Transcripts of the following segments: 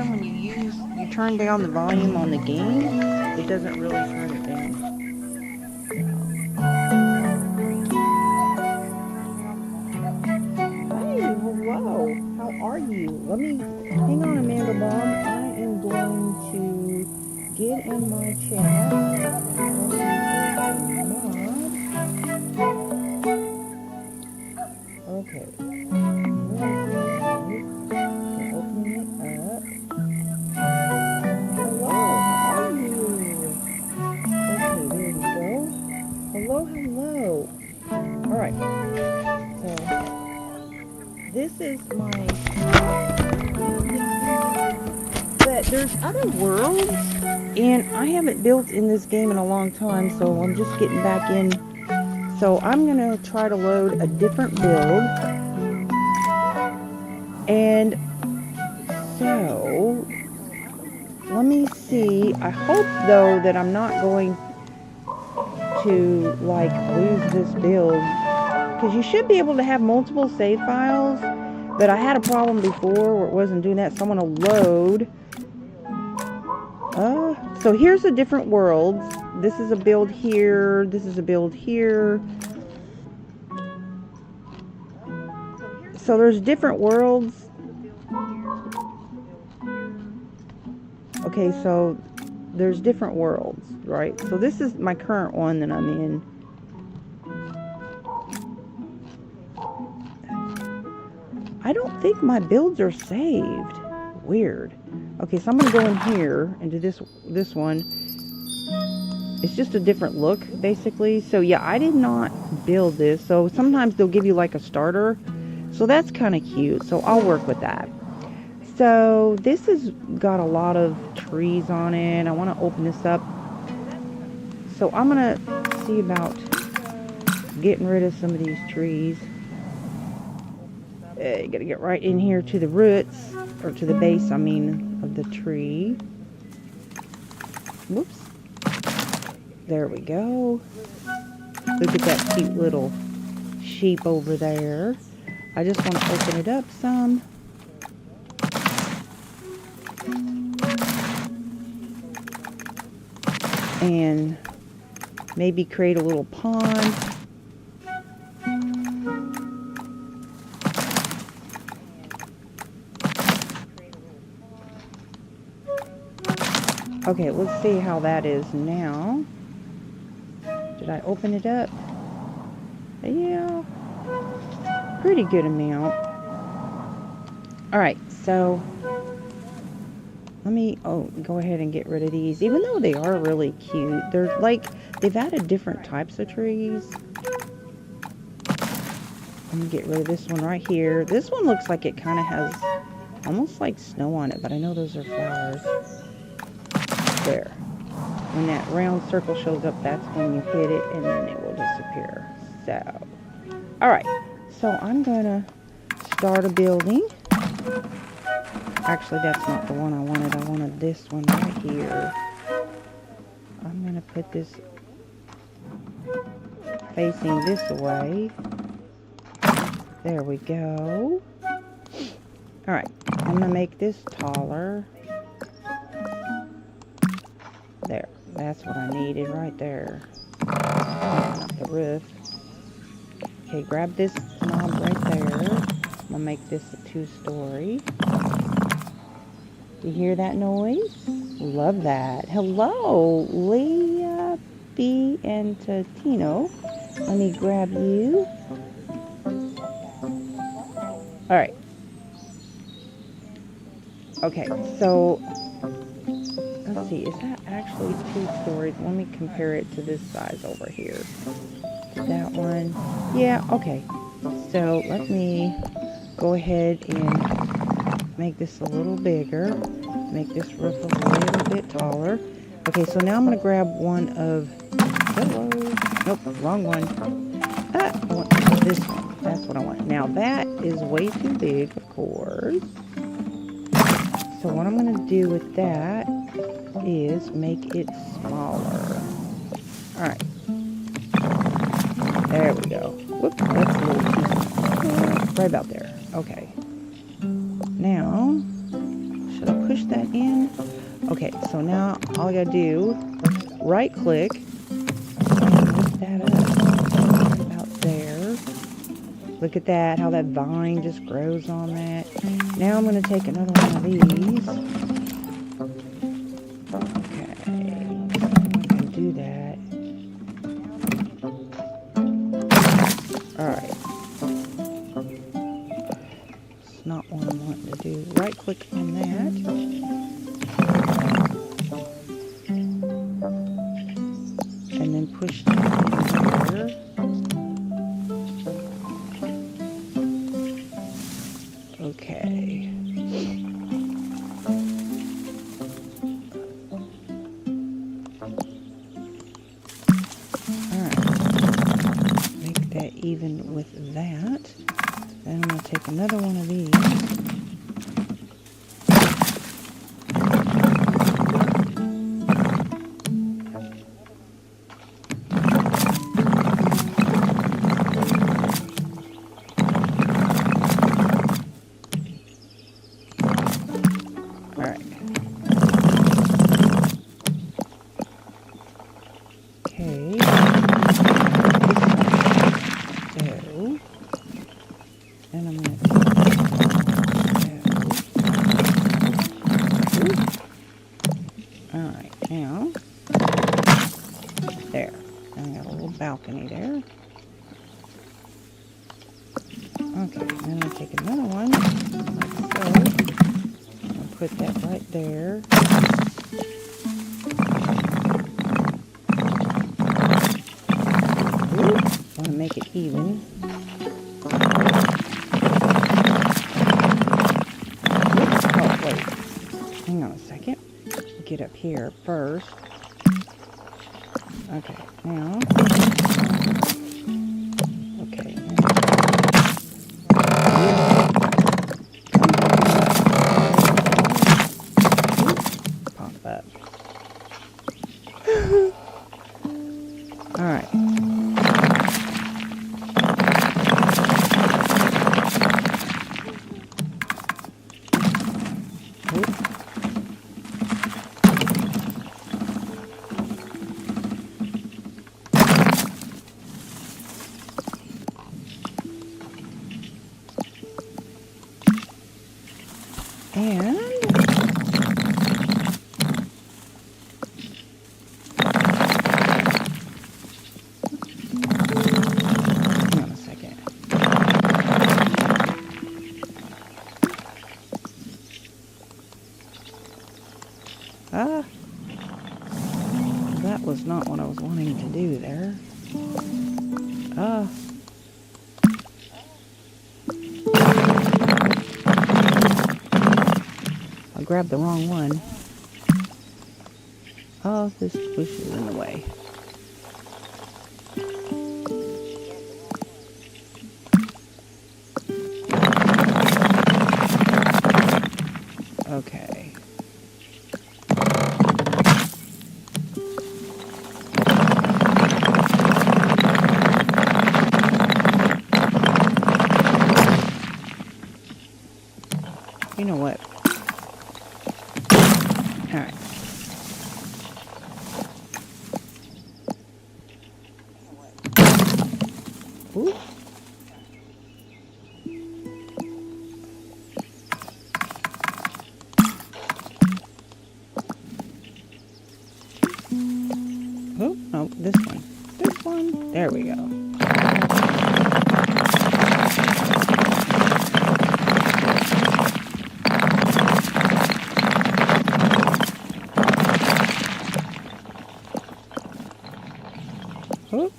time when you turn down the volume on the game, it doesn't really turn it down. Hey, hello. How are you? Let me hang on, Amanda Bomb. I am going to get in my chat. Okay. Hello. Alright. So, this is my... But there's other worlds, and I haven't built in this game in a long time, so I'm just getting back in. So, I'm going to try to load a different build. And so, let me see. I hope, though, that I'm not going to, like, lose this build. Because you should be able to have multiple save files. But I had a problem before where it wasn't doing that. So I'm going to load. So here's the different worlds. This is a build here. This is a build here. So there's different worlds. Okay, so there's different worlds, right? So this is my current one that I'm in. I don't think my builds are saved. Weird. Okay, so I'm going to go in here and do this one. It's just a different look, basically. So, yeah, I did not build this. So, sometimes they'll give you, like, a starter. So, that's kind of cute. So, I'll work with that. So, this has got a lot of trees on it. I want to open this up. So, I'm going to see about getting rid of some of these trees. You got to get right in here to the roots. Or to the base, I mean, of the tree. Whoops. There we go. Look at that cute little sheep over there. I just want to open it up some. And maybe create a little pond. Okay, let's see how that is now. Did I open it up? Yeah. Pretty good amount. Alright, so let me go ahead and get rid of these. Even though they are really cute, they're like, they've added different types of trees. I'm gonna get rid of this one right here. This one looks like it kind of has almost like snow on it, but I know those are flowers. There. When that round circle shows up, that's when you hit it, and then it will disappear. So, alright. So, I'm going to start a building. Actually, that's not the one I wanted. I wanted this one right here. I'm going to put this facing this way. There we go. Alright. I'm going to make this taller. There, that's what I needed right there. Not the roof. Okay, grab this knob right there. I'm gonna make this a 2-story. You hear that noise? Love that. Hello, Leah B and Tino. Let me grab you. Alright. Okay, so let's see, is that actually 2 stories? Let me compare it to this size over here. That one. Yeah, okay. So let me go ahead and make this a little bigger. Make this roof a little bit taller. Okay, so now I'm going to grab one of... Hello. Nope, wrong one. I want this one. That's what I want. Now that is way too big, of course. So what I'm going to do with that is make it smaller. Alright. There we go. Whoop, that's a little too... Right about there. Okay. Now, should I push that in. Okay, so now all I gotta do, right click, and lift that up about there. Look at that, how that vine just grows on that. Now I'm gonna take another one of these. Okay, so I can do that. Alright. It's not what I'm wanting to do. Right click on that. And then push that in there. Okay. Alright. Make that even with that. Then I'm going to take another one of these. Balcony there. Okay, then I'll take another one, like so. I'll put that right there. Want to make it even. Oh, wait. Hang on a second. Get up here first. Okay, now. Okay. Pop up. All right. And hang on a second. That was not what I was wanting to do there. I grabbed the wrong one. Oh, this bush is in the way. Okay. You know what? All right. Ooh. Oh, no, this one. This one. There we go. Oh.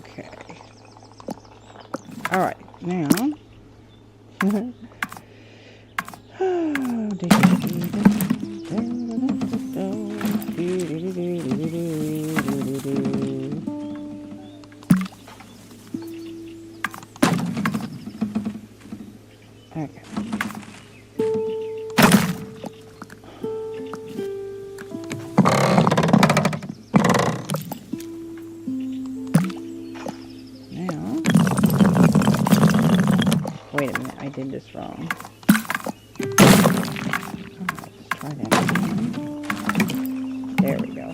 Okay. All right, now. Okay. Now, wait a minute, I did this wrong. Let's try that again. There we go.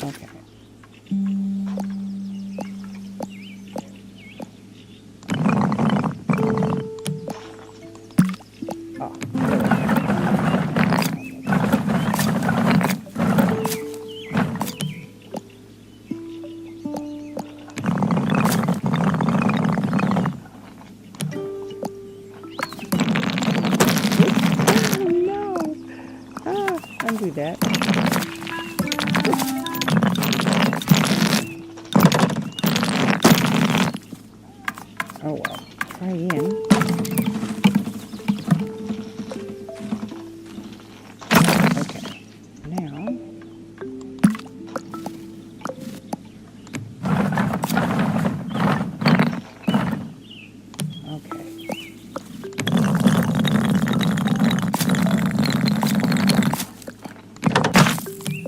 Okay. Oh, there we go. Undo that. Oh well, try again. Okay, now. Okay.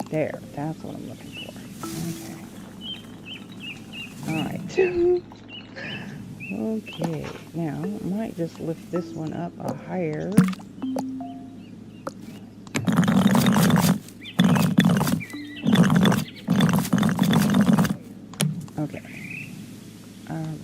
There, that's what I'm looking for. Okay. Alright. Okay, now I might just lift this one up a higher. Okay. Alright.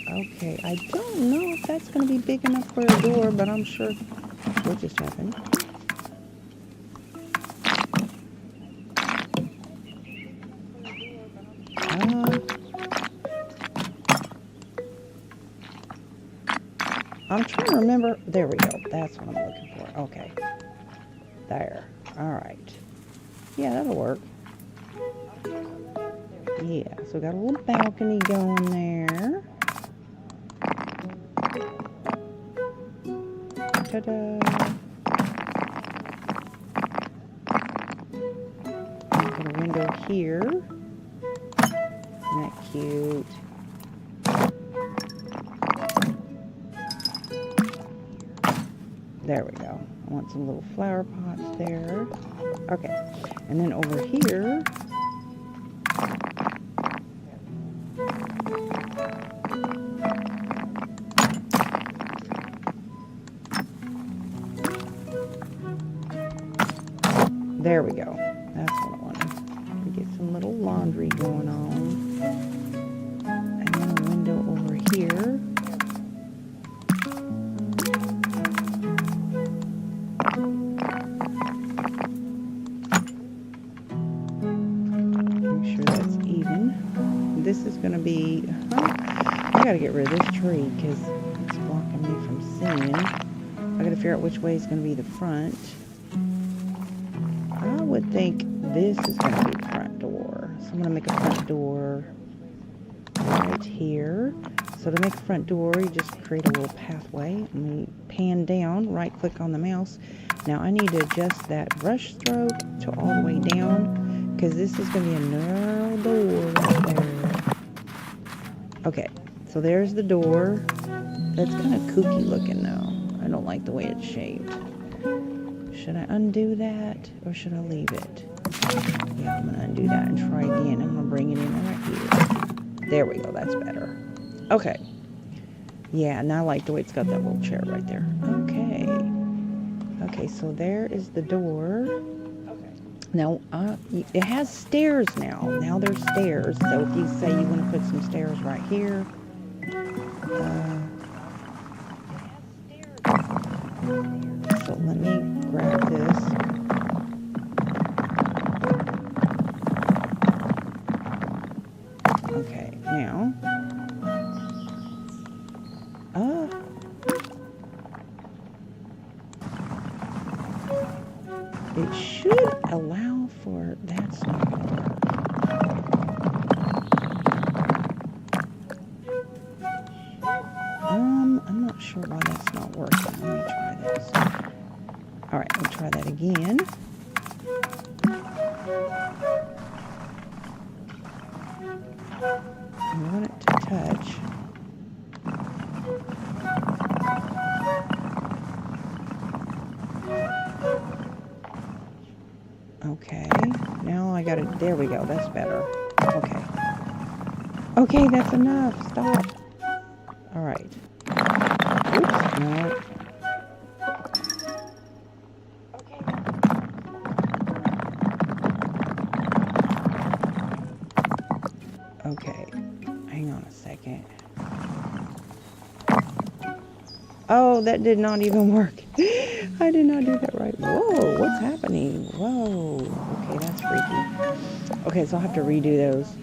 Okay, I don't know if that's going to be big enough for a door, but I'm sure what just happened. I'm trying to remember. There we go. That's what I'm looking for. Okay. There. Alright. Yeah, that'll work. Yeah, so we got a little balcony going there. Ta-da! Got a window here. Isn't that cute? There we go. I want some little flower pots there. Okay. And then over here, there we go. That's what I wanted. We get some little laundry going on. And then a window over here. Make sure that's even. This is going to be... I got to get rid of this tree because it's blocking me from seeing. I got to figure out which way is going to be the front. I would think this is going to be the front door. So I'm going to make a front door right here. So to make a front door, you just create a little pathway. And we pan down, right click on the mouse. Now I need to adjust that brush stroke to all the way down because this is going to be a narrow door right there. Okay, so there's the door. That's kind of kooky looking though. I don't like the way it's shaped. Should I undo that or should I leave it? Yeah, I'm going to undo that and try again. I'm going to bring it in right here. There we go. That's better. Okay. Yeah, now I like the way it's got that little chair right there. Okay. Okay, so there is the door. Now, it has stairs now. Now there's stairs. So if you say you want to put some stairs right here. So let me grab this. Okay, now It should allow for, that's not going to work. I'm not sure why that's not working. Let me try this. All right, let me try that again. I want it to touch. Okay, now I got it. There we go. That's better. Okay. Okay, that's enough. Stop. All right. Oops, no. Okay, hang on a second. Oh, that did not even work. I did not do that right. Whoa, what's happening? Whoa. Okay, that's freaky. Okay, so I'll have to redo those.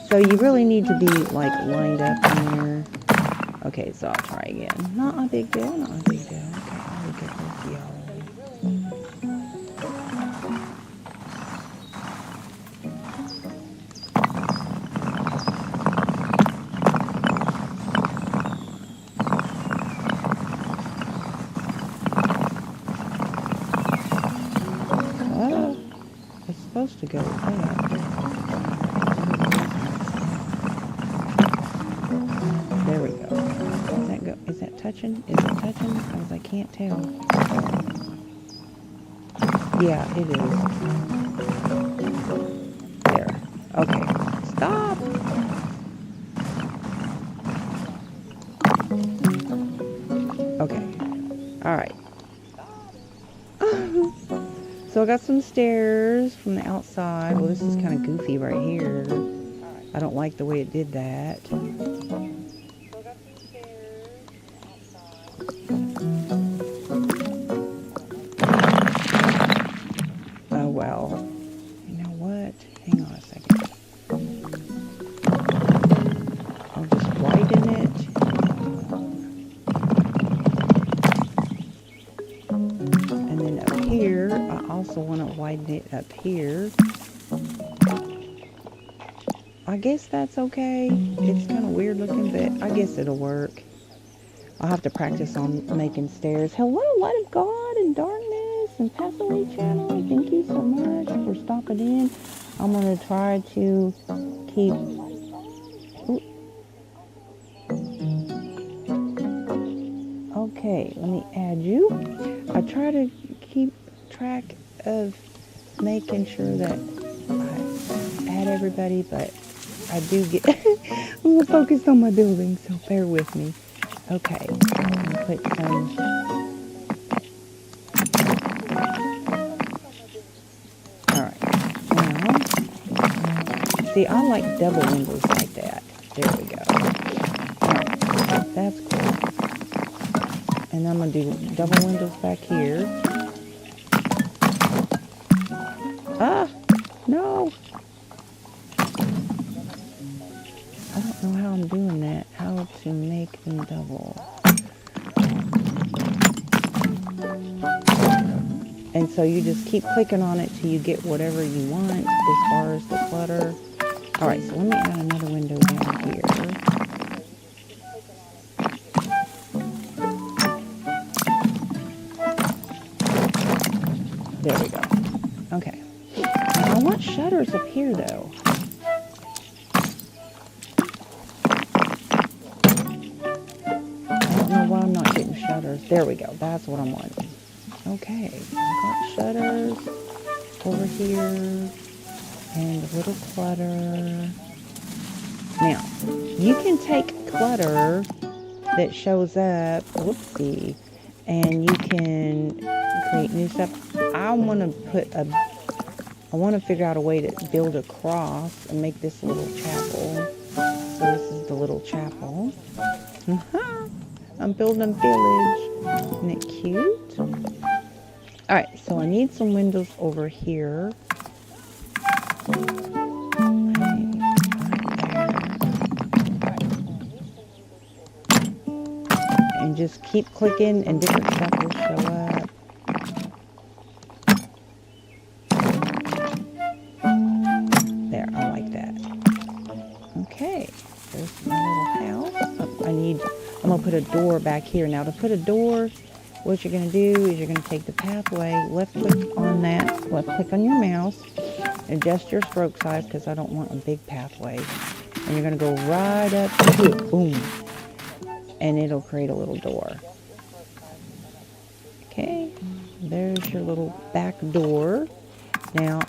So you really need to be like lined up in there. Okay, so I'll try again. Not a big deal, not a big deal. Okay, I'll get with y'all. It's supposed to go up. There we go. Does that go? Is that touching? Is it touching? Because I can't tell. Yeah, it is. There. Okay. Stop! Okay. Alright. So I got some stairs from the outside. Well, this is kind of goofy right here. I don't like the way it did that. Oh, well. You know what? Hang on a second. I'll just widen it. And then up here, I also want to widen it up here. I guess that's okay. It's kind of weird looking, but I guess it'll work. I'll have to practice on making stairs. Hello, light of God and darkness and pass away channel. Thank you so much for stopping in. I'm going to try to keep... Ooh. Okay, let me add you. I try to keep track of making sure that I add everybody, but I do get a little focused on my building, so bear with me. Okay, I'm going to put some... Alright, now, see, I like double windows like that. There we go. Alright, that's cool. And I'm going to do double windows back here. Ah, no. I don't know how I'm doing that. How to make them double. And so you just keep clicking on it till you get whatever you want as far as the clutter. Alright, so let me add another window down here. There we go. Okay. I want shutters up here though. I don't know why I'm not getting shutters. There we go. That's what I'm wanting. Okay. I got shutters over here and a little clutter. Now, you can take clutter that shows up, whoopsie, and you can create new stuff. I want to figure out a way to build a cross and make this a little chapel. So this is the little chapel. I'm building a village. Isn't it cute? Alright, so I need some windows over here. And just keep clicking and different stuff will show up. I'm going to put a door back here. Now to put a door, what you're going to do is you're going to take the pathway, left click on that, left click on your mouse, adjust your stroke size because I don't want a big pathway. And you're going to go right up to it, boom, and it'll create a little door. Okay, there's your little back door. Now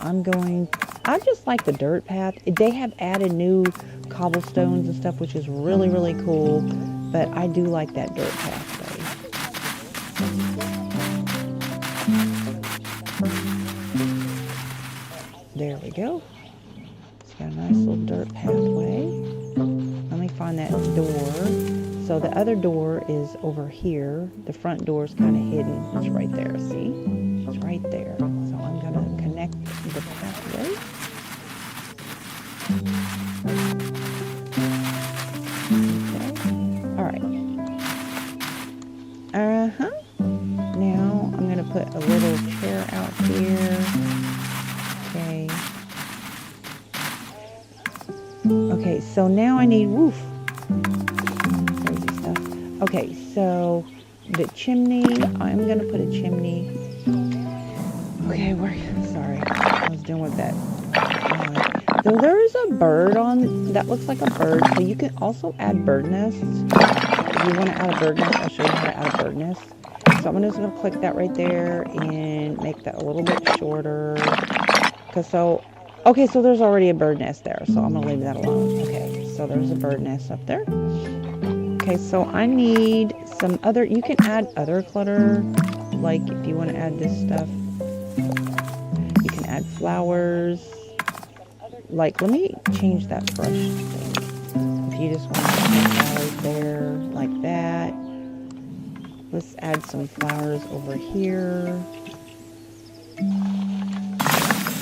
I just like the dirt path. They have added new cobblestones and stuff, which is really, really cool. But I do like that dirt pathway. There we go. It's got a nice little dirt pathway. Let me find that door. So the other door is over here. The front door is kind of hidden. It's right there, see? It's right there. So I'm going to connect the pathway. Okay. All right. Now I'm going to put a little chair out here. Okay. Okay, so now I need roof. Crazy stuff. Okay, so the chimney, I'm going to put a chimney. Okay, sorry. I was doing with that. So there is a bird on, that looks like a bird. So you can also add bird nests. If you want to add a bird nest, I'll show you how to add a bird nest. So I'm just going to click that right there and make that a little bit shorter. Okay, so there's already a bird nest there. So I'm going to leave that alone. Okay, so there's a bird nest up there. Okay, so I need some other, you can add other clutter. Like if you want to add this stuff, you can add flowers. Like, let me change that brush thing. If you just want to add flowers there, like that. Let's add some flowers over here.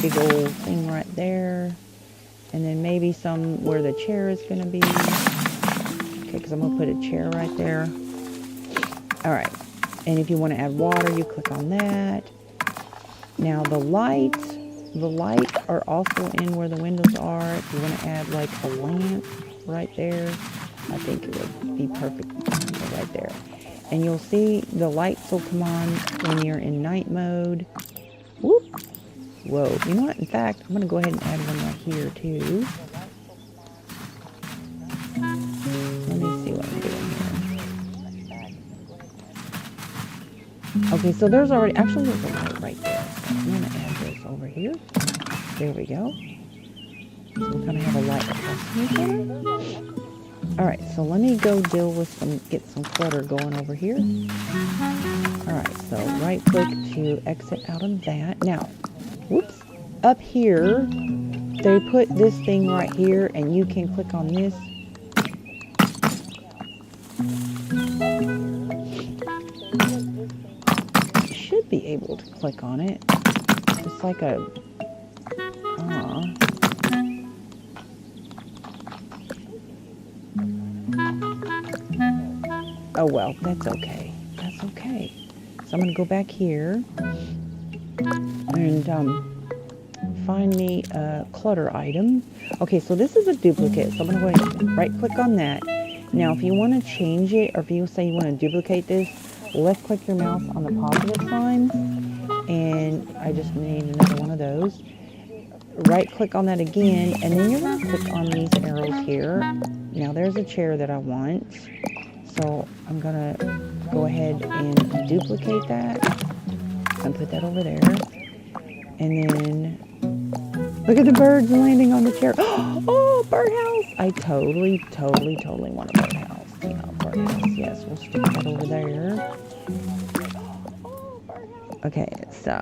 Big old thing right there. And then maybe some where the chair is going to be. Okay, because I'm going to put a chair right there. Alright. And if you want to add water, you click on that. Now the lights are also in where the windows are. If you want to add like a lamp right there, I think it would be perfect right there. And you'll see the lights will come on when you're in night mode. Whoop. Whoa. You know what? In fact, I'm going to go ahead and add one right here too. Let me see what I'm doing here. Okay, so there's a light right there. So I'm going to add this over here. There we go. So we're going to have a light across each other. Alright, so let me go get some clutter going over here. Alright, so right click to exit out of that. Now, whoops, up here, they put this thing right here, and you can click on this. You should be able to click on it. It's like a... Oh well, that's okay. That's okay. So I'm going to go back here and find me a clutter item. Okay, so this is a duplicate. So I'm going to go ahead and right click on that. Now if you want to change it, or if you say you want to duplicate this, left click your mouse on the positive sign. And I just need another one of those. Right click on that again, and then you're going to click on these arrows here. Now there's a chair that I want. So I'm going to go ahead and duplicate that and put that over there. And then look at the birds landing on the chair. Oh, birdhouse. I totally want a birdhouse. Yeah, birdhouse. Yes, we'll stick that over there. Okay, so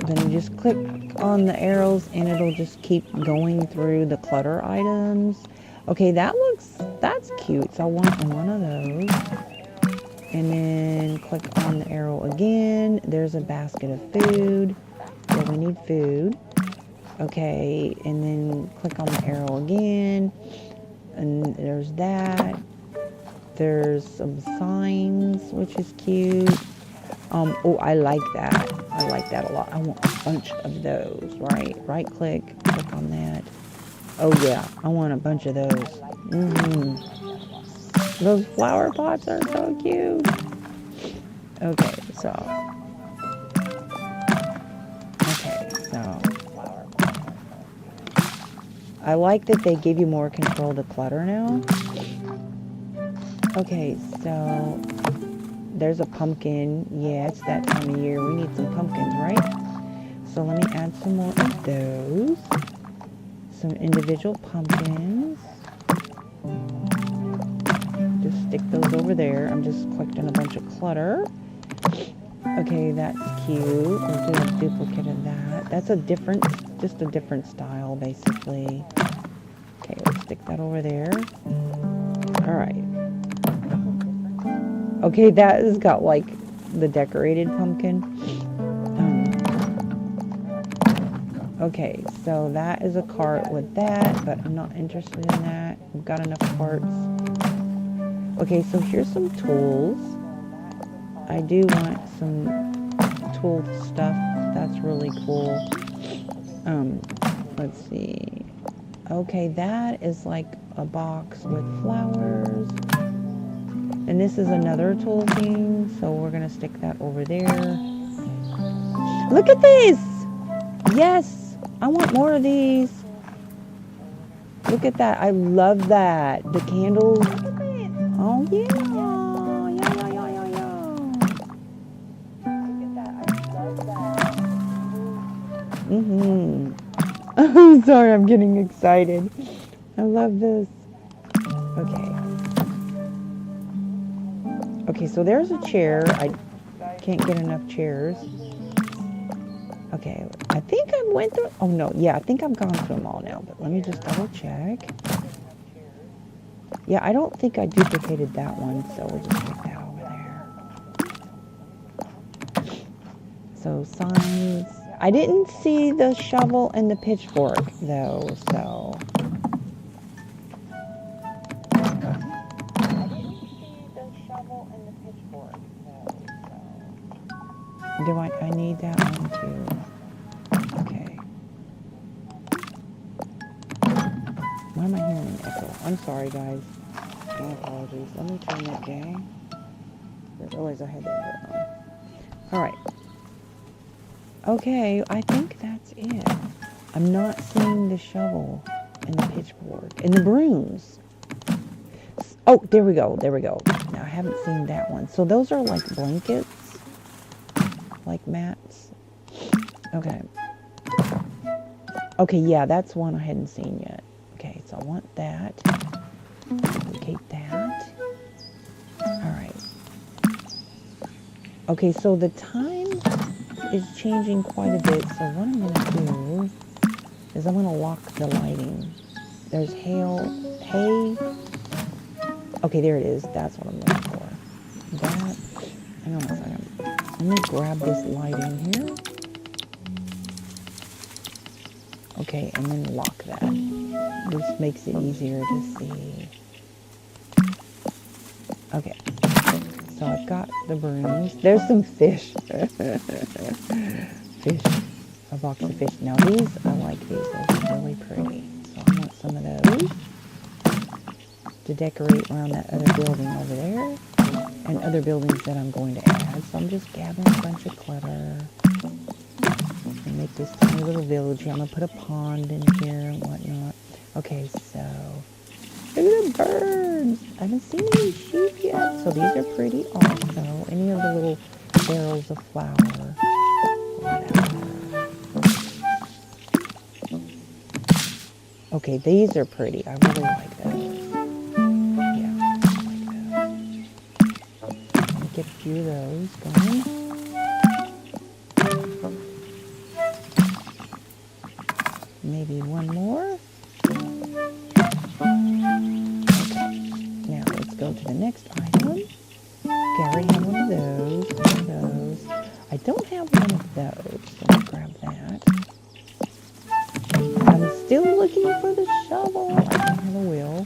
then you just click on the arrows and it'll just keep going through the clutter items. Okay, that's cute. So I want one of those. And then click on the arrow again. There's a basket of food. So we need food. Okay, and then click on the arrow again. And there's that. There's some signs, which is cute. Oh, I like that. I like that a lot. I want a bunch of those, right? Right click on that. Oh yeah, I want a bunch of those. Those flower pots are so cute. Okay, so I like that they give you more control to clutter now. Okay, so there's a pumpkin. Yeah, it's that time of year. We need some pumpkins, right? So let me add some more of those. Some individual pumpkins. Just stick those over there. I'm just collecting a bunch of clutter. Okay, that's cute. We'll do a duplicate of that. That's just a different style, basically. Okay, let's stick that over there. Alright. Okay, that has got, like, the decorated pumpkin. Okay, so that is a cart with that, but I'm not interested in that. We've got enough carts. Okay, so here's some tools. I do want some tool stuff. That's really cool. Let's see. Okay, that is like a box with flowers. And this is another tool thing, so we're gonna stick that over there. Look at this! Yes! I want more of these. Look at that. I love that. The candles. Oh, yeah. I'm sorry, I'm getting excited. I love this. Okay, so there's a chair. I can't get enough chairs. Okay, I think I went through... Oh, no, yeah, I think I've gone through them all now. But let me just double check. Yeah, I don't think I duplicated that one, so we'll just take that over there. So, signs... I didn't see the shovel and the pitchfork, though, so... Do I need that one, too? Okay. Why am I hearing an echo? I'm sorry, guys. My apologies. Let me turn that down. I realized I had that going on. Alright. Okay, I think that's it. I'm not seeing the shovel and the pitchfork and the brooms. Oh, there we go. There we go. Now, I haven't seen that one. So those are like blankets. Like mats. Okay. Okay, yeah, that's one I hadn't seen yet. Okay, so I want that. Duplicate that. Alright. Okay, so the time is changing quite a bit. So what I'm going to do is I'm going to lock the lighting. There's hay. Okay, there it is. That's what I'm looking for. That. Hang on a second. Let me grab this light in here. Okay, and then lock that. This makes it easier to see. Okay. So I've got the brooms. There's some fish. Fish. A box of fish. Now these, I like these. Those are really pretty. So I want some of those to decorate around that other building over there. And other buildings that I'm going to add. So I'm just gathering a bunch of clutter. And make this tiny little village here. I'm going to put a pond in here and whatnot. Okay, so... Look at the birds! I haven't seen any sheep yet. So these are pretty also. Any of the little barrels of flour. Whatever. Okay, these are pretty. I really like those. Get a few of those going. Maybe one more. Okay. Now let's go to the next item. Okay, I already have one of those. One of those. I don't have one of those, so I'll grab that. I'm still looking for the shovel. I don't have a wheel.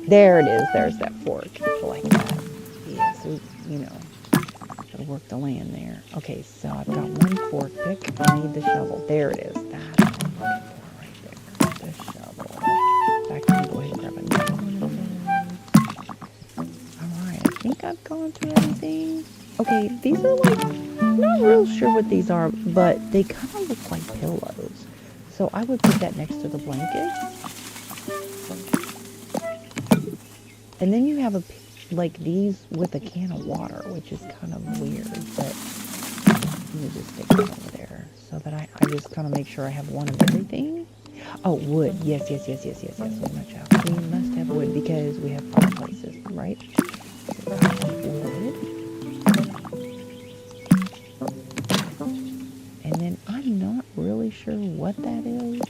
There it is. There's that fork. Like that. Yeah, so, you know, gotta work the land there. Okay, so I've got one fork pick. I need the shovel. There it is. That's what I'm looking for right there. The shovel. In fact, I'm going to go ahead and grab another one. have gone through everything. Okay, these are like, I'm not real sure what these are, but they kind of look like pillows. So I would put that next to the blankets. And then you have like these with a can of water, which is kind of weird, but let me just stick it over there so that I just kind of make sure I have one of everything. Oh, wood. Yes. We must have wood because we have fireplaces, right? So wood. And then I'm not really sure what that is.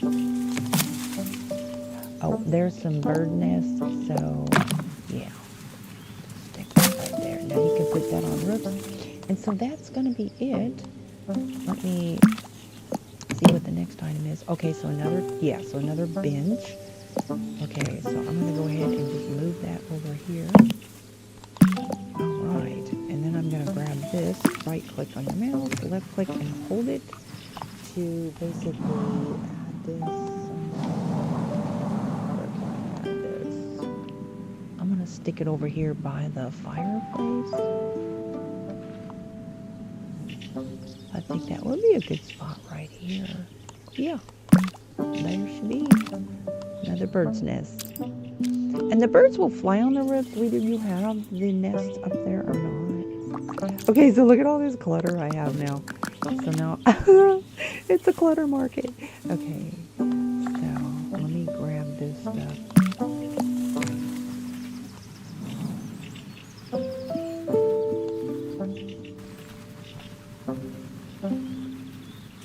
Oh, there's some bird nests, so yeah. Stick that right there. Now you can put that on roof. And so that's going to be it. Let me see what the next item is. Okay, so another bench. Okay, so I'm going to go ahead and just move that over here. All right, and then I'm going to grab this, right click on your mouse, left click and hold it to basically add this. I'm going to stick it over here by the fireplace. I think that would be a good spot right here. Yeah, there should be another bird's nest. And the birds will fly on the roof. Do you have the nest up there or not? Okay, so look at all this clutter I have now. So now it's a clutter market. Okay, so let me grab this stuff.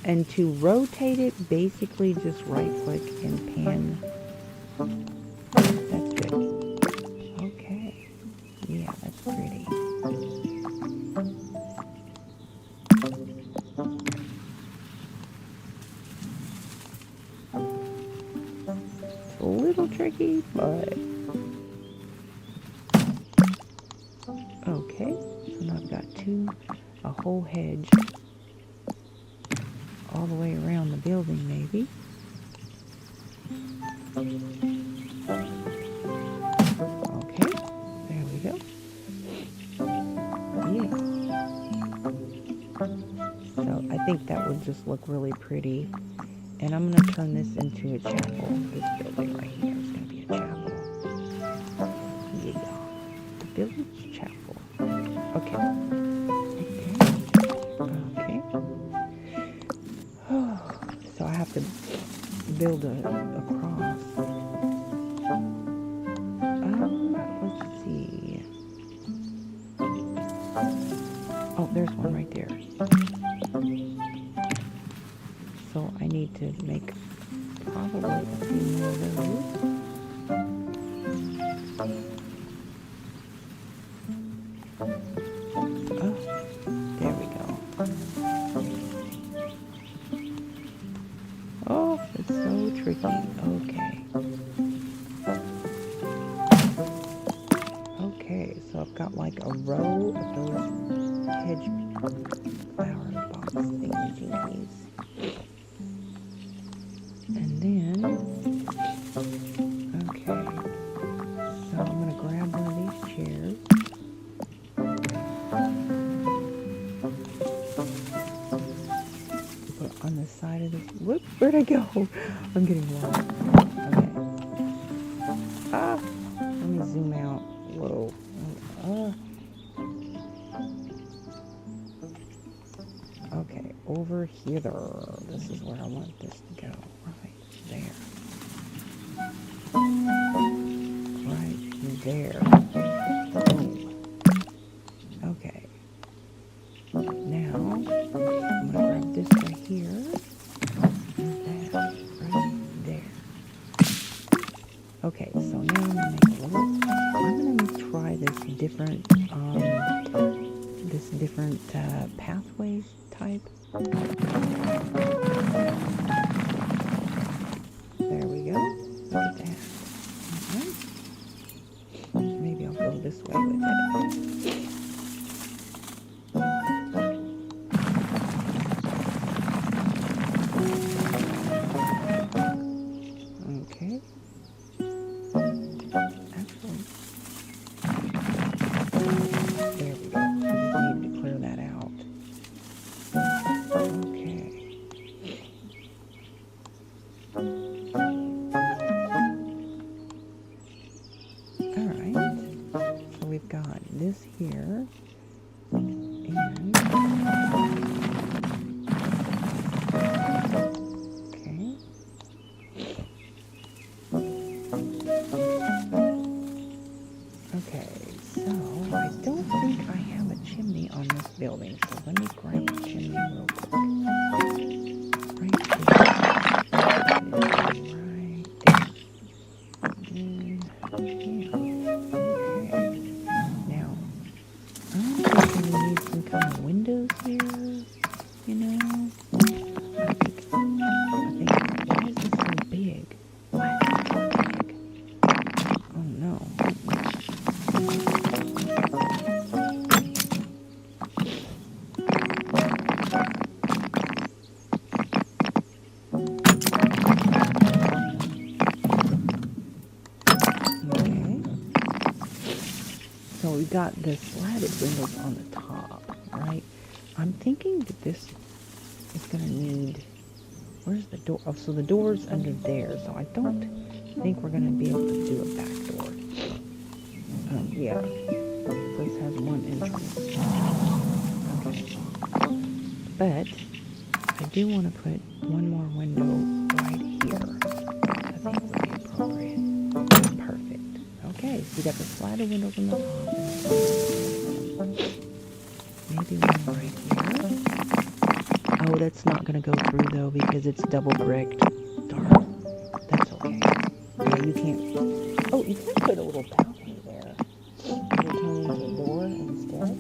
And to rotate it, basically just right click and pan. That's good. Okay. Yeah, that's pretty. It's a little tricky, but okay. So now I've got a whole hedge all the way around the building, maybe. Okay, there we go. Yeah. So I think that would just look really pretty. And I'm going to turn this into a chapel. This building right here is going to be a chapel. Yeah. The village chapel. Okay. So I have to build a cross. Let's see. Oh, there's one right there. So I need to make probably a few more of those. Oh, there we go. Oh, it's so tricky. Okay, so I've got like a row of those hedge flower box thingies. And then, okay, so I'm going to grab one of these chairs. Put it on the side of this. Whoop, where'd I go? I'm getting lost. Okay. Let me zoom out. Whoa. Okay, over here. This is where I want this to go. Right there. Right there. Boom. Okay. Now, I'm going to grab this right here. And that right there. Okay, so now I'm going to make a little... I'm going to try this different pathways type. There we go. Look at that. Maybe I'll go this way with it. Okay. Actually, this here. And okay. Okay, so I don't think I have a chimney on this building, so let me grab the chimney real quick. Right there. Yeah. Okay. Now, I'm thinking we need some kind of windows here, you know? I think, why is this so big? Why is it so big? Oh no. So we got the slatted windows on the top, right? I'm thinking that this is going to need, where's the door? Oh, so the door's under there, so I don't think we're going to be able to do a back door. Yeah, this has one entrance. Okay. But I do want to put one more window right here. I think would be appropriate. Perfect. Okay, so we got the slider windows on the top. Maybe one right here. Oh, that's not going to go through though because it's double bricked. Darn. That's okay. Yeah, you can't. Oh, you can put a little balcony there. You'll turn into a door instead.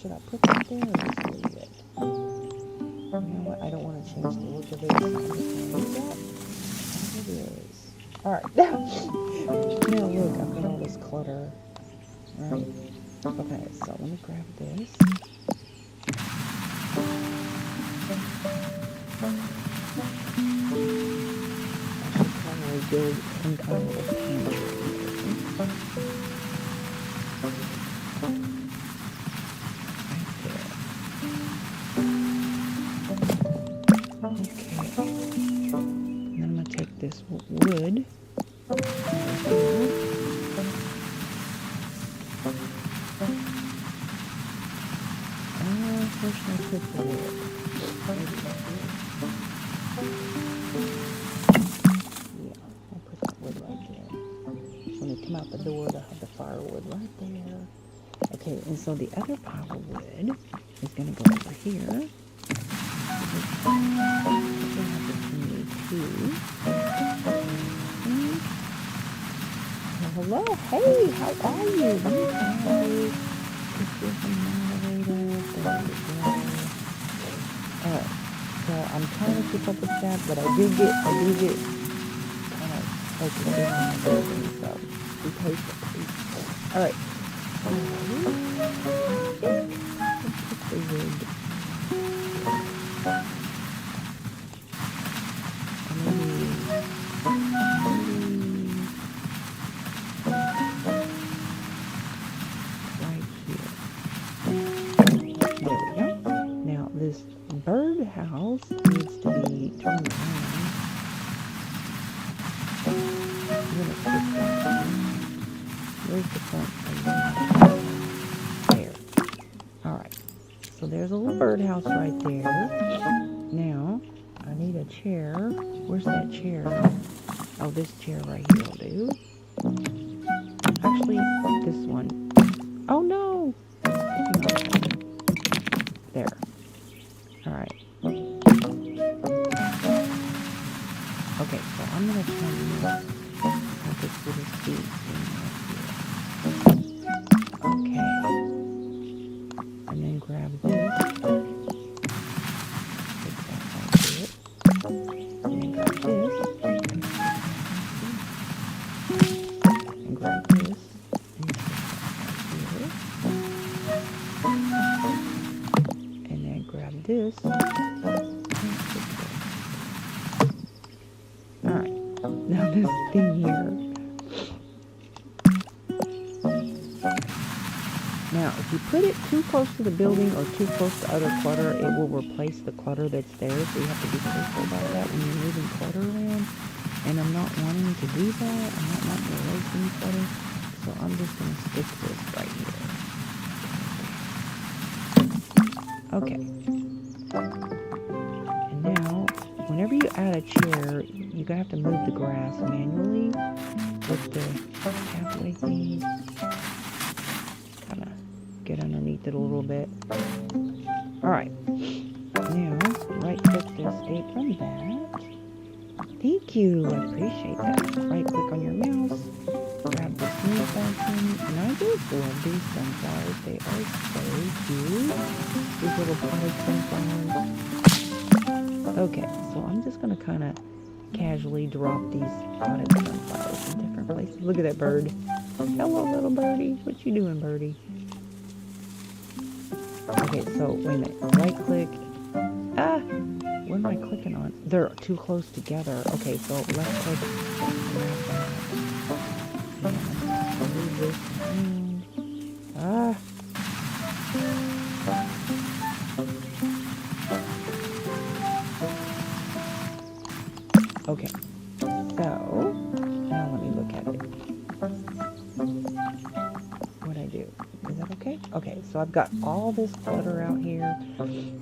Should I put that there or just leave it? You know what? I don't want to change the look of it. So I'm just going to leave that as it is. Alright. Now look, I've got all this clutter. Right. Okay, so let me grab this. I should probably build some kind of little pantry. Okay. And then I'm going to take this wood. Where should I put the wood? Yeah, I'll put that wood right there. When you come out the door, they'll have the firewood right there. Okay, and so the other pile of wood is going to go over here. Well, hello, hey, how are you? Let me try. Alright, so I'm trying to keep up with that, but I do get kind of focused in on my building, so be patient, please. Alright, let's put the wood. Birdhouse needs to be turned around. I'm going to put that in. Where's the front? There. Alright. So there's a little birdhouse right there. Now, I need a chair. Where's that chair? Oh, this chair right here will do. Actually, this one. Oh no! There. Alright. Okay, so I'm going to try to put this little seat in right here. Okay. And then grab this. Put that right there. And then grab this. And grab this. And then grab this. Alright, now this thing here. Now, if you put it too close to the building or too close to other clutter, it will replace the clutter that's there, so you have to be careful about that when you're moving clutter around. And I'm not wanting to do that. I'm not wanting to erase any photos. So I'm just going to stick this right here. Okay. And now, whenever you add a chair, you're going to have to move the grass manually with the pathway thing. Kind of get underneath it a little bit. Alright. Now, right click to escape from that. Thank you, I appreciate that. Right click on your mouse, grab the smooth button, and I just love these sunflowers. They are so cute. These little potted sunflowers. Okay, so I'm just going to kind of casually drop these potted sunflowers in different places. Look at that bird. Hello, little birdie. What you doing, birdie? Okay, so wait a minute. Right click. Ah! What am I clicking on? They're too close together. Okay, so left click. Move this around. Ah! Okay, so now let me look at it. What'd I do? Is that okay? Okay, so I've got all this clutter out here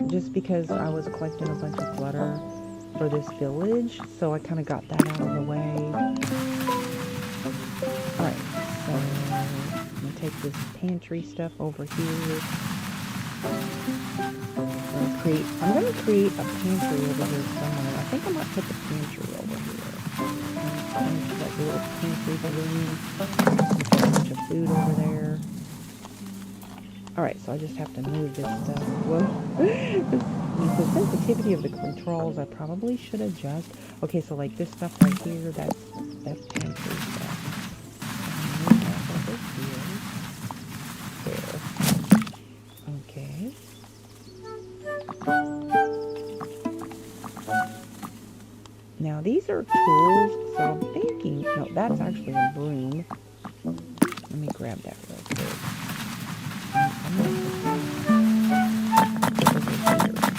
just because I was collecting a bunch of clutter for this village, so I kind of got that out of the way. Alright, so I'm going to take this pantry stuff over here. I'm going to create a pantry over here somewhere. I think I might put the pantry over here. Like a little pantry balloon. Put a bunch of food over there. Alright, so I just have to move this stuff. Whoa. The sensitivity of the controls I probably should adjust. Okay, so like this stuff right here, that's pantry stuff. Move that over here. There. Okay. Now these are tools, so I'm thinking, no, that's actually a broom. Let me grab that real quick. I'm going to put this over here.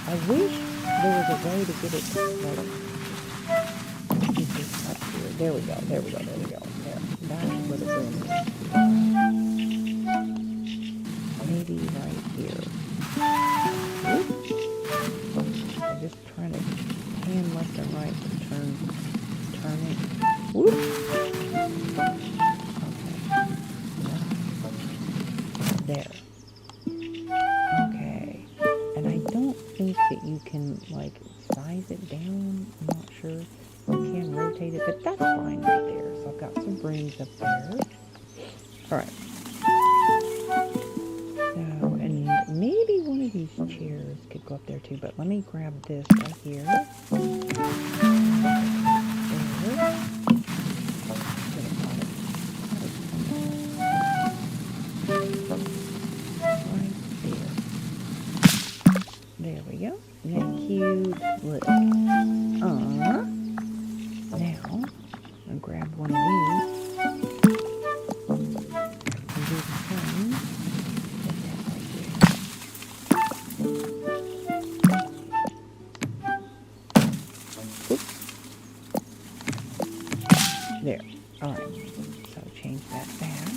I wish there was a way to get it, like, keep this up here. There we go, there we go, there we go. There, that's where the broom is. Maybe right here. Oops. I'm just trying to pan left and right to turn it. Whoop. Okay. There. Okay. And I don't think that you can, like, size it down. I'm not sure. You can rotate it, but that's fine right there. So I've got some brooms up there. Alright. So, and maybe one of these chairs could go up there too, but let me grab this right here. There. There we go. Now, cute. Look. Now, I'll grab one of these. And do the same. Put that right here. Oops. There. Alright. So change that back.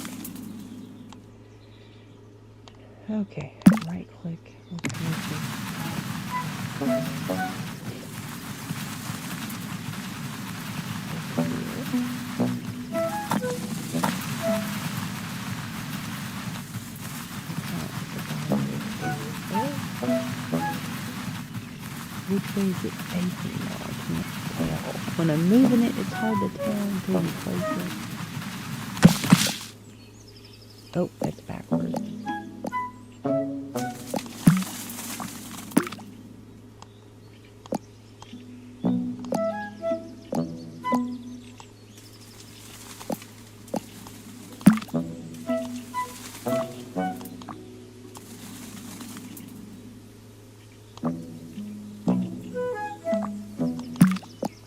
Okay. Right click. Let's move this. Which way is it facing now? I can't tell. When I'm moving it, it's hard to tell until you place it. Oh, that's backwards.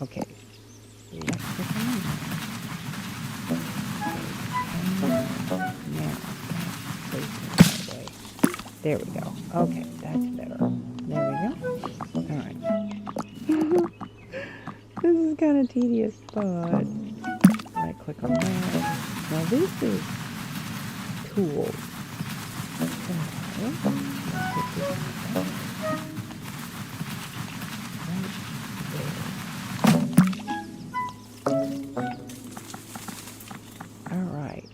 Okay. Let's get them in. Now, that's way. There we go. Okay, that's better. There we go. Alright. kind of tedious, but right click on that. Now this is tools. So, alright.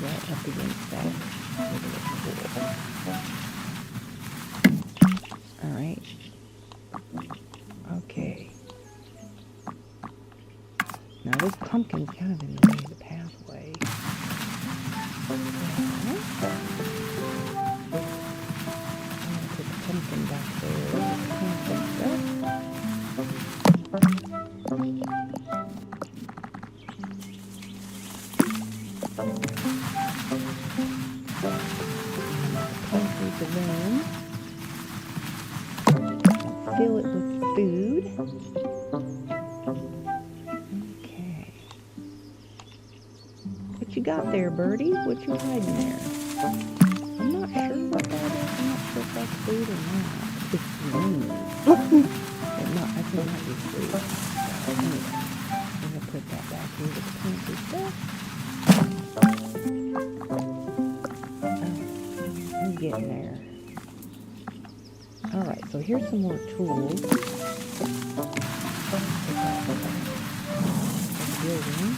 Right up against that. Alright. Okay. Now this pumpkin's kind of in the way of the pathway. I'm gonna put the pumpkin back there. Concrete the room. Fill it with food. Okay. What you got there, birdie? What you hiding there? I'm not sure what that is. I'm not sure if that's food or not. It's green. I think it might be food. So anyway, I'm going to put that back here with the pantry stuff. Oh, I'm getting there. Alright, so here's some more tools. Building.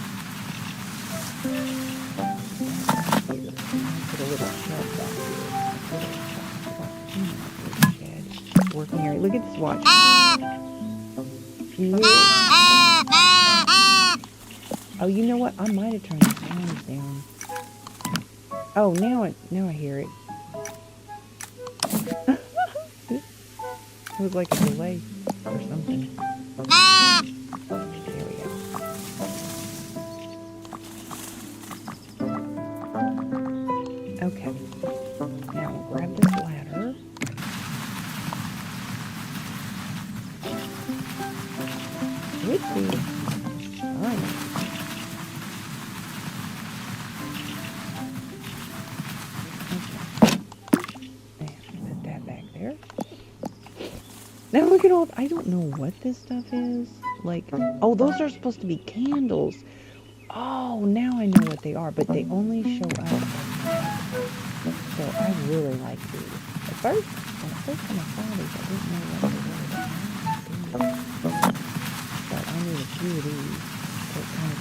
Put a little shed back here. Working here. Look at this watch. You hear it? Oh, you know what? I might have turned the sounds down. Oh, now I hear it. It was like a delay or something. There we go. Okay. Now we'll grab this ladder. Whoopsie. Alright. Now look at all, I don't know what this stuff is. Like, oh, those are supposed to be candles. Oh, now I know what they are, but they only show up at night. So I really like these. At first when I saw these, I didn't know what they were. But I need a few of these to kind of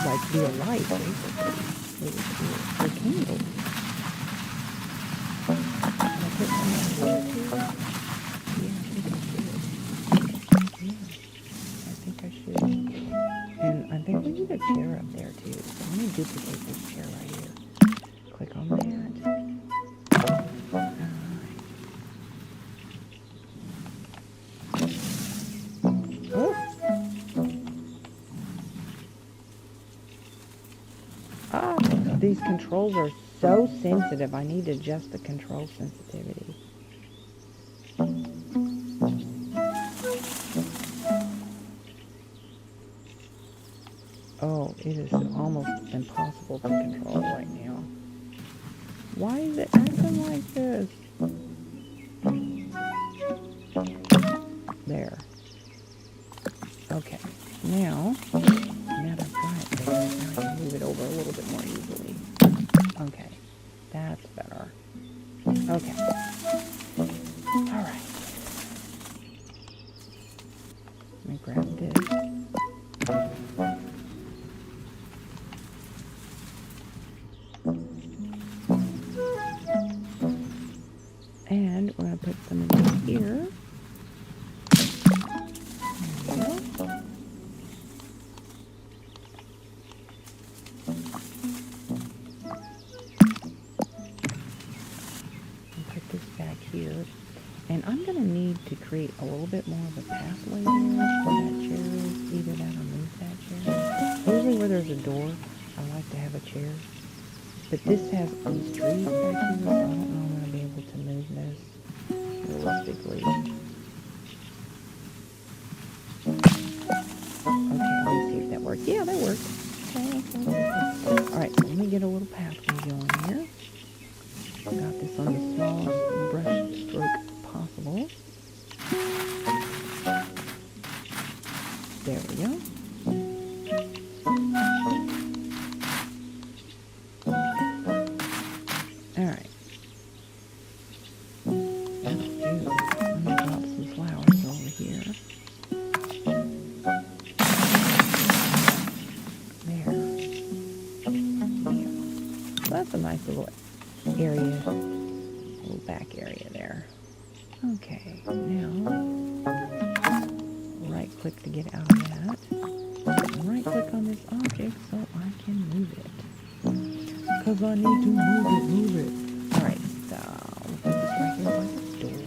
like be a light, basically. Really cool. They're candles. Put some in here too. Yeah, I think I should. And I think we need a chair up there too. So let me duplicate this chair right here. Click on that. Alright. These controls are so sensitive. I need to adjust the control sensitivity. Oh, it is almost impossible to control right now. Why is it acting like this? There. Okay. Now that I've got it there, now I can move it over a little bit more easily. Okay. That's better. Okay. Alright. Let me grab this. And we're going to put some in here. There we go. Put this back here. And I'm going to need to create a little bit more of a pathway there where that chair is. Either that or move that chair. Usually where there's a door, I like to have a chair. But this has these trees back here, so I don't know I'm going to be able to move this realistically. Okay, let me see if that works. Yeah, that works. Okay. Alright, so let me get a little pathway going here. that's a nice little area, little back area there. Okay, now right click to get out of that. Right click on this object so I can move it. Because I need to move it. Alright, so we'll put this right here by the door.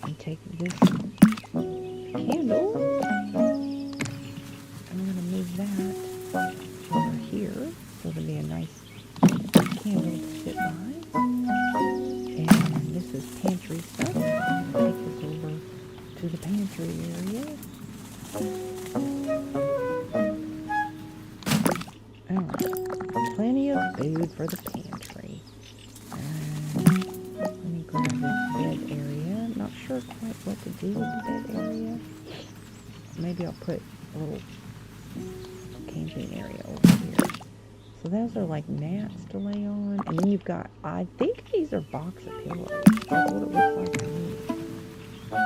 And take this candle. I'm going to move that over here. So it'll be a nice candle to sit by. And this is pantry stuff. I'm going to take this over to the pantry area. Alright, plenty of food for the pantry. Let me grab this bed area. Not sure quite what to do with the bed area. Maybe I'll put a little camping area over here. So those are like mats to lay on. And then you've got, I think these are box of pillows. That's what it looks like to me. So,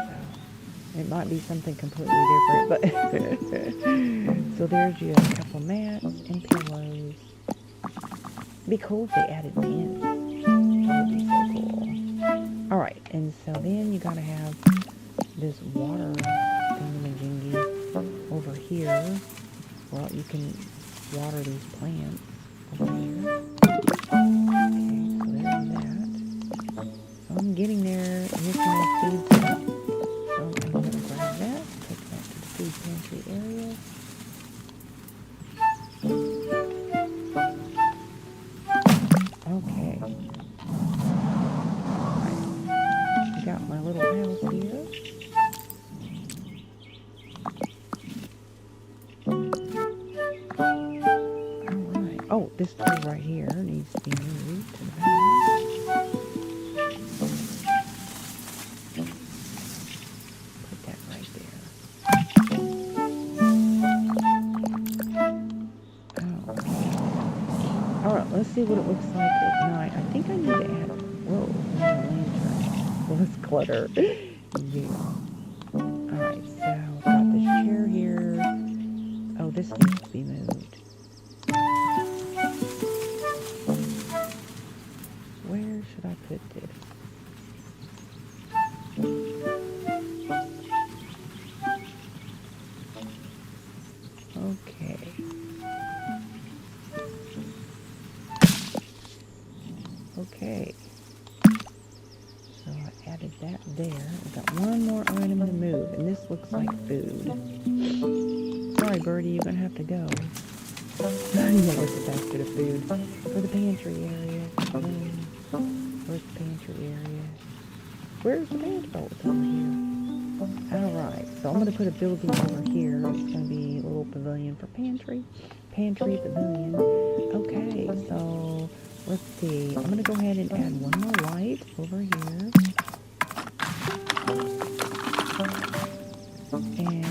it might be something completely different, but so there's you a couple mats and pillows. It'd be cool if they added pins. That would be so cool. Alright, and so then you gotta have this water thingamajiggy over here. Well, you can water these plants over here. Okay, so there's that. So I'm getting there. Here's my food stuff. So I'm going to grab that, take that to the food pantry area. Okay. Alright. Got my little house here. Alright. Oh, this tool right here needs to be moved to the back. Let's see what it looks like at night. I think I need to add, whoa, lantern. Well, it's clutter. Yeah. Alright, so I've got this chair here. Oh, this needs to be moved. Where should I put this? Okay. Okay, so I added that there. I've got one more item to move, and this looks like food. Sorry, birdie, you're going to have to go. Yeah, where's the basket of food? For the pantry area. Where's the pantry area? Where's the pantry? Oh, it's over here. Alright, so I'm going to put a building over here. It's going to be a little pavilion for pantry. Pantry pavilion. Okay, so let's see. I'm going to go ahead and add one more light over here. And I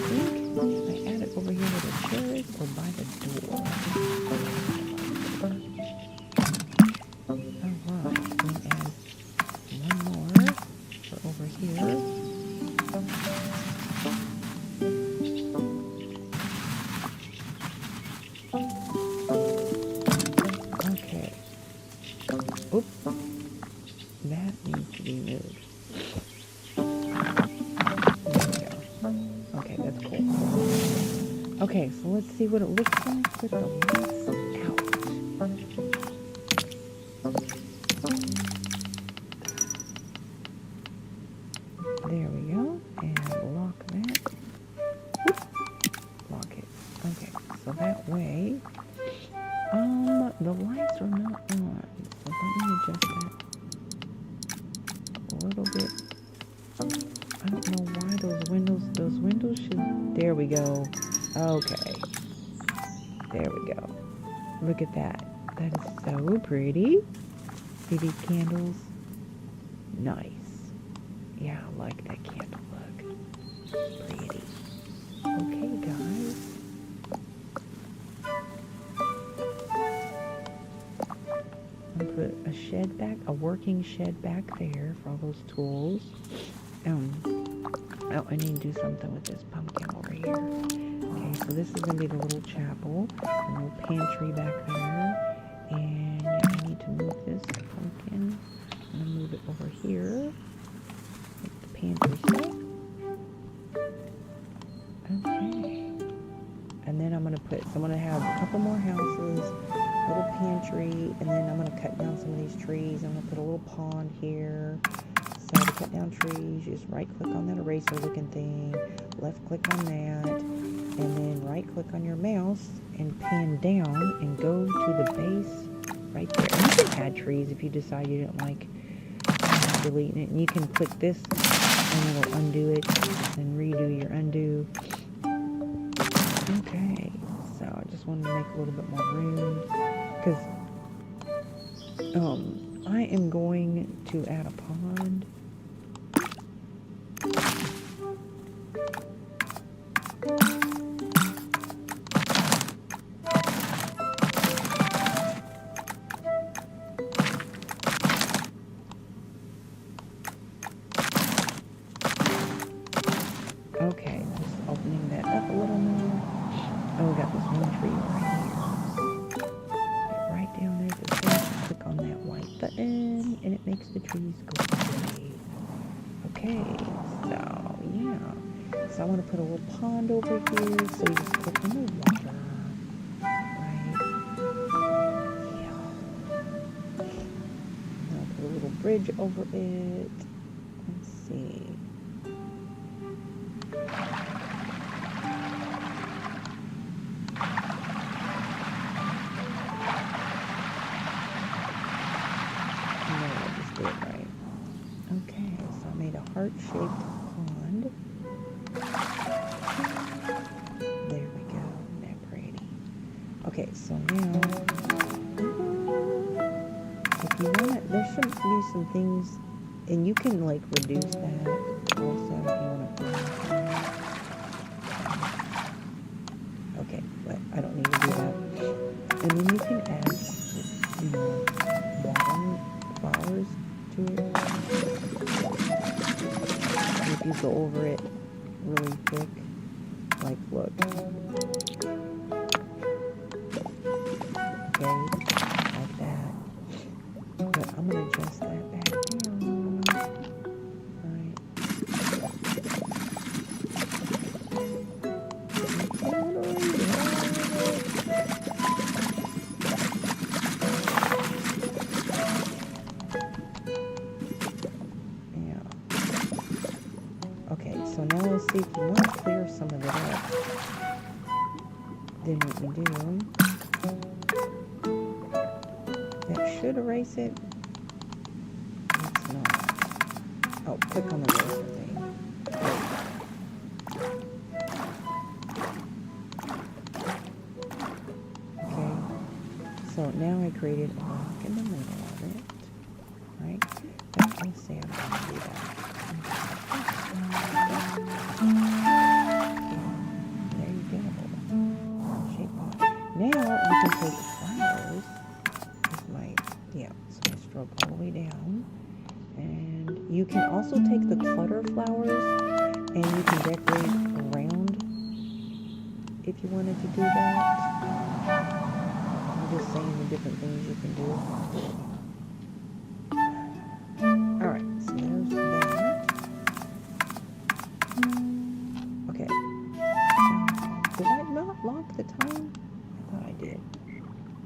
think I add it over here where the chair is or by the door. Alright, I'm going to add one more for over here. Okay. Oops. That needs to be moved. There we go. Okay, that's cool. Okay, so let's see what it looks like with the lights out. There we go. And lock that. Whoop. Lock it. Okay, so that way, the lights are not on. So let me adjust that a little bit. I don't know why those windows should, there we go. Okay. There we go. Look at that. That is so pretty. See these candles? Nice. Yeah, I like that candle look. Pretty. Okay, guys. I'll put a shed back, a working shed back there for all those tools. Oh, I need to do something with this pumpkin over here. Okay, so this is going to be the little chapel, a little pantry back there, And yeah, I need to move this pumpkin. I'm gonna move it over here. Make the pantry stuff. Okay. And then I'm gonna have a couple more houses, little pantry, and then I'm gonna cut down some of these trees. I'm gonna put a little pond here. So to cut down trees, just right click on that eraser looking thing, left click on that, and then right click on your mouse and pan down and go to the base right there. And you can add trees if you decide you didn't like deleting it. And you can click this and it'll undo it and redo your undo. Okay, so I just wanted to make a little bit more room because I am going to add a pond. Okay, just opening that up a little more. Oh, we got this one tree right here. Get right down there to the base, click on that white button, and it makes the trees go away. Okay, so yeah. So I want to put a little pond over here, so you just click on the water. Right? Yeah. And I'll put a little bridge over it. Let's see. Okay, so I made a heart-shaped pond. There we go. Isn't that pretty? Okay, so now, if you want to, there should be some things, and you can like reduce that also if you want to. Okay, but I don't need to do that. And then you can add, water flowers to it. If you go over it really thick, like look. Okay, like that. But I'm gonna adjust that back down. Right. Okay, so now let's see if you want to clear some of it up. Then what we do, that should erase it. It's not. Oh, click on the eraser thing. Okay, so now I created a rock in the middle of it, right? But let's say I'm going to do that. There you go. Shape off. Now you can take the flowers. So I stroke all the way down. And you can also take the clutter flowers and you can decorate around if you wanted to do that. I'm just saying the different things you can do. Alright, so there's that. Okay. Did I not lock the time? I thought I did.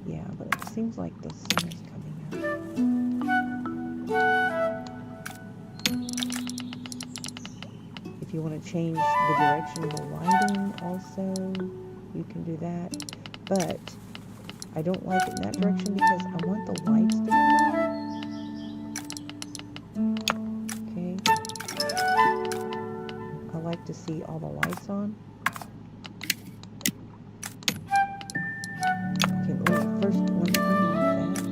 Yeah, but it seems like the sun is coming out. If you want to change the direction of the lighting also, you can do that. But I don't like it in that direction because I want the lights to be on. Okay. I like to see all the lights on. First, let me unlock that.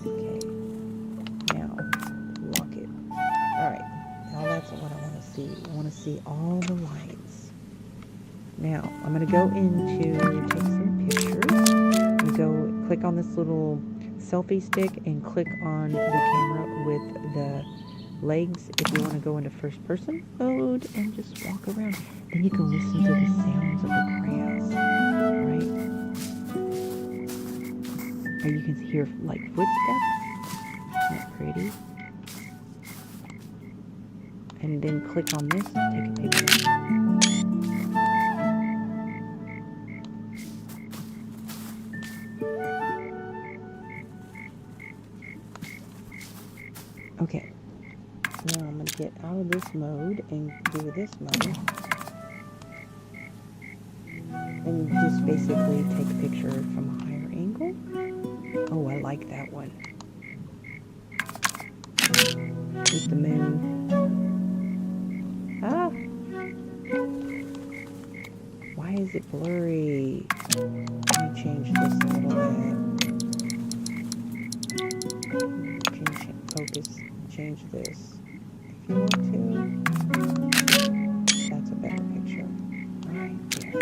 Okay. Now, lock it. Alright. Now that's what I want to see. I want to see all the lights. Now, I'm going to go into take some pictures. I'm going to go click on this little selfie stick and click on the camera with the legs if you want to go into first person mode and just walk around. Then you can listen to the sounds of the grass. Right? or you can hear like footsteps. Isn't that pretty? And then click on this and take a picture. Okay, so now I'm going to get out of this mode and do this mode. And just basically take a picture from a higher angle. Oh, I like that one. With the moon. Ah! Why is it blurry? Let me change this a little bit. Focus. Change this. If you want to. That's a better picture. Right there.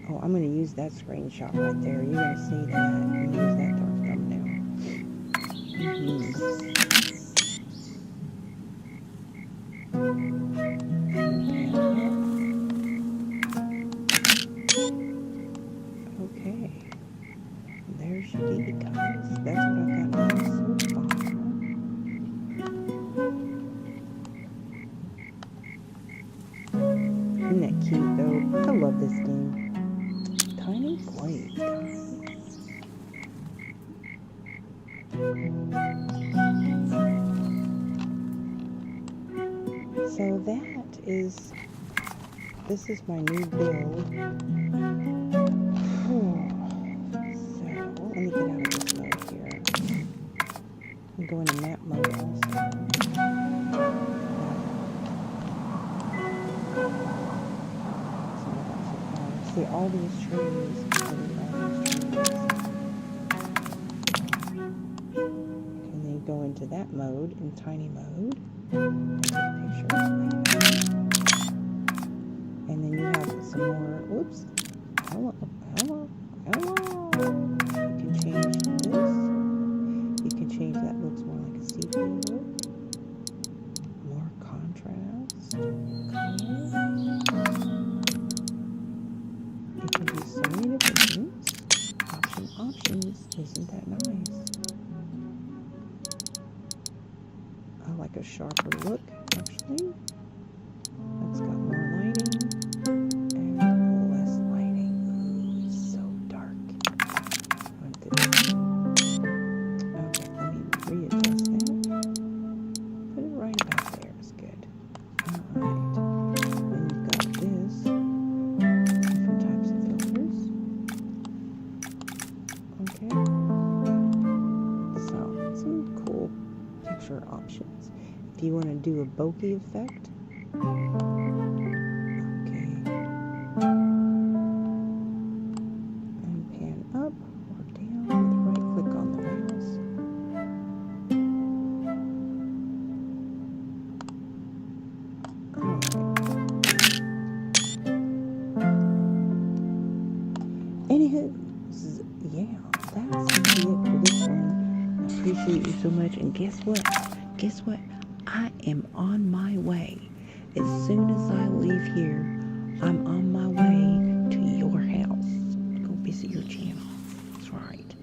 Oh, I'm going to use that screenshot right there. You're going to see that. I'm going to use that for a thumbnail. Okay. There she is, guys. That's what I've got done so far. Isn't that cute, though? I love this game. Tiny blades, guys. So this is my new build. So, let me get out of this mode here. I'm going to map mode also. See all these trees. And then go into that mode, in tiny mode. Take a picture. And then you have some more. Oops. Hello. You can change this. You can change that. Looks more like a sepia look. More contrast. You can do so many different things. Options. Isn't that nice? I like a sharper look, actually. That's got more lighting and less lighting. Ooh, it's so dark. Okay, let me readjust that. Put it right about there is good. Alright. Then you've got this. Different types of filters. Okay. So, some cool picture options. If you want to do a bokeh effect, okay, and pan up or down with right click on the mouse. Alright. Anywho, yeah, that's it for this one. I appreciate you so much, and guess what? I am on my way. As soon as I leave here, I'm on my way to your house. Go visit your channel. That's right.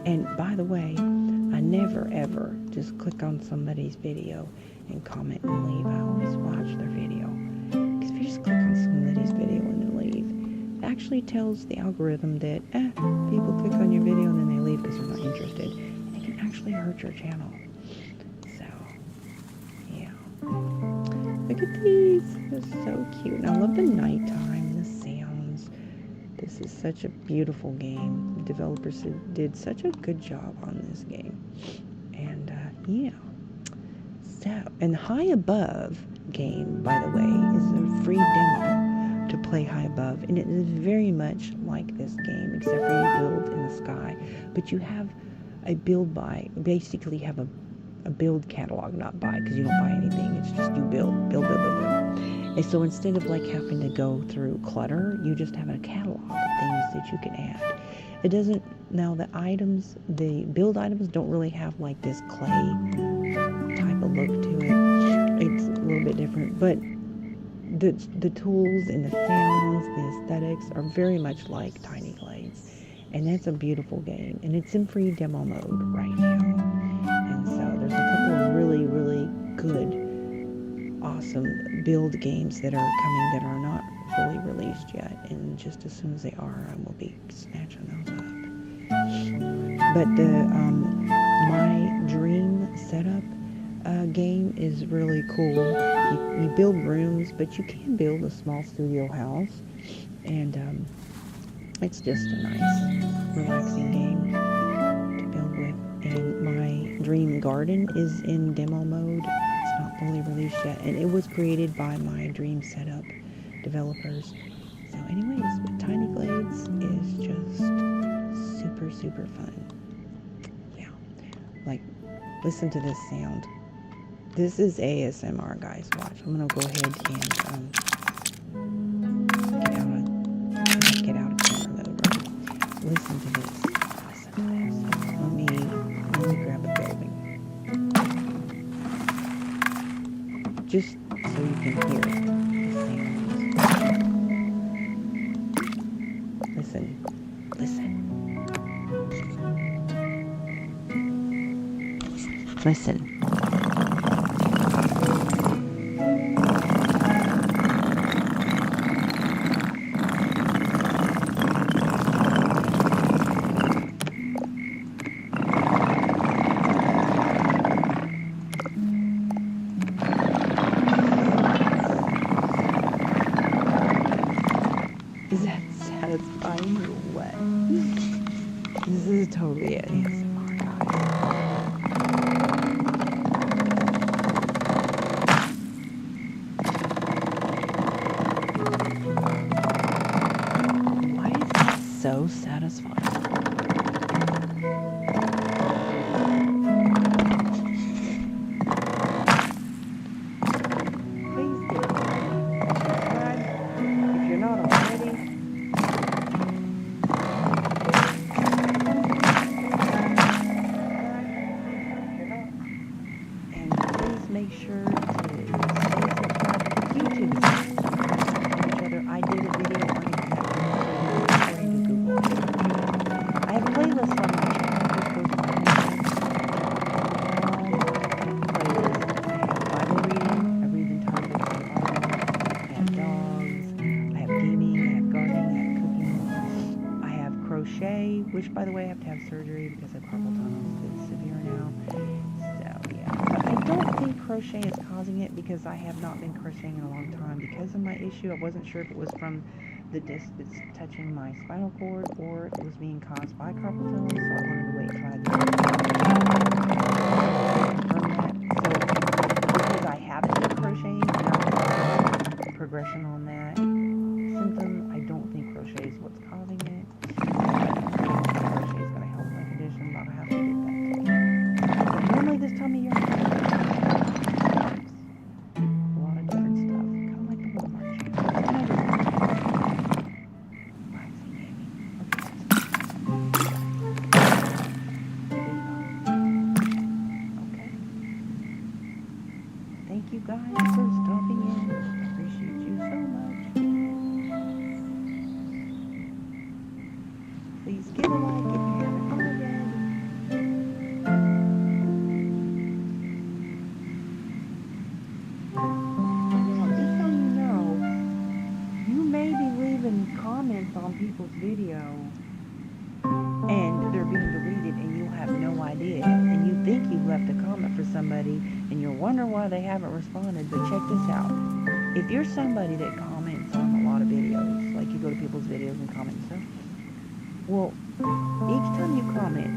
And by the way, I never ever just click on somebody's video and comment and leave. I always watch their video. Because if you just click on somebody's video and then leave, it actually tells the algorithm that people click on your video and then they leave because they're not interested. And it can actually hurt your channel. Look at these. They're so cute. And I love the nighttime, the sounds. This is such a beautiful game. The developers did such a good job on this game. And, yeah. So, and High Above game, by the way, is a free demo to play High Above. And it is very much like this game, except for you build in the sky. But you have a build by, basically have a build catalog, not buy, because you don't buy anything. It's just you build. And so instead of like having to go through clutter, you just have a catalog of things that you can add. It doesn't, now the items, the build items don't really have like this clay type of look to it. It's a little bit different, but the tools and the sounds, the aesthetics are very much like Tiny Glades. And that's a beautiful game. And it's in free demo mode right now. And so there's a couple of really, really good, awesome build games that are coming that are not fully released yet. And just as soon as they are, I will be snatching those up. But the My Dream Setup game is really cool. You build rooms, but you can build a small studio house. And it's just a nice, relaxing game to build with. And My Dream Garden is in demo mode. It's not fully released yet. And it was created by My Dream Setup developers. So anyways, Tiny Glades is just super, super fun. Yeah. Like, listen to this sound. This is ASMR, guys. Watch. I'm going to go ahead and get out of camera mode, right? Listen to this. Listen to this. Let me grab a building. Just so you can hear the sounds. Listen. Listen. Listen. Is that satisfying or what? This is totally it. ASMR, guys. Why is that so satisfying? Please do. Subscribe if you're not already. Make sure to stay subscribed to YouTube. Each other. I did a video on exactly according to Google. I have playlists on my channel. Just go find playlists. I have Bible reading. I read the entire book of the Bible. I have dogs. I have gaming. I have gardening. I have cooking. I have crochet, which, by the way, I have to have surgery because I have carpal tunnel. It's severe now. I don't think crochet is causing it because I have not been crocheting in a long time because of my issue. I wasn't sure if it was from the disc that's touching my spinal cord or it was being caused by carpal tunnel, so I wanted to wait until I confirm that. So because I haven't been crocheting and I'm progression on that symptom, I don't think crochet is what's causing it. Crochet is going to help my condition, but I have to get that taken. But normally this time of year, thank you guys for stopping in. I appreciate you so much. Please give a like if you haven't already. Now, just so you know, you may be leaving comments on people's video and they're being deleted and you'll have no idea. And you think you left a comment for somebody and you're wondering why they haven't responded, but check this out. If you're somebody that comments on a lot of videos, like you go to people's videos and comment and stuff, well, each time you comment,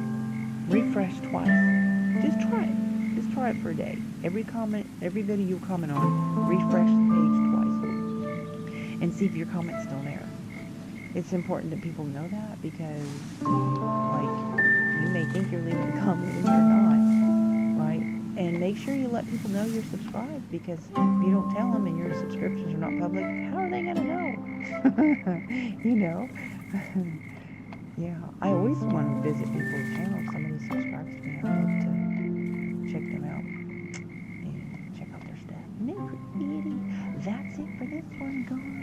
refresh twice. Just try it. Just try it for a day. Every comment, every video you comment on, refresh the page twice. And see if your comment's still there. It's important that people know that because, like, you may think you're leaving a comment and you're not, right? And make sure you let people know you're subscribed because if you don't tell them and your subscriptions are not public, how are they going to know? You know? Yeah, I always want to visit people's channels. If somebody subscribes to me, I'd love to check them out and check out their stuff. Isn't it pretty? That's it for this my god.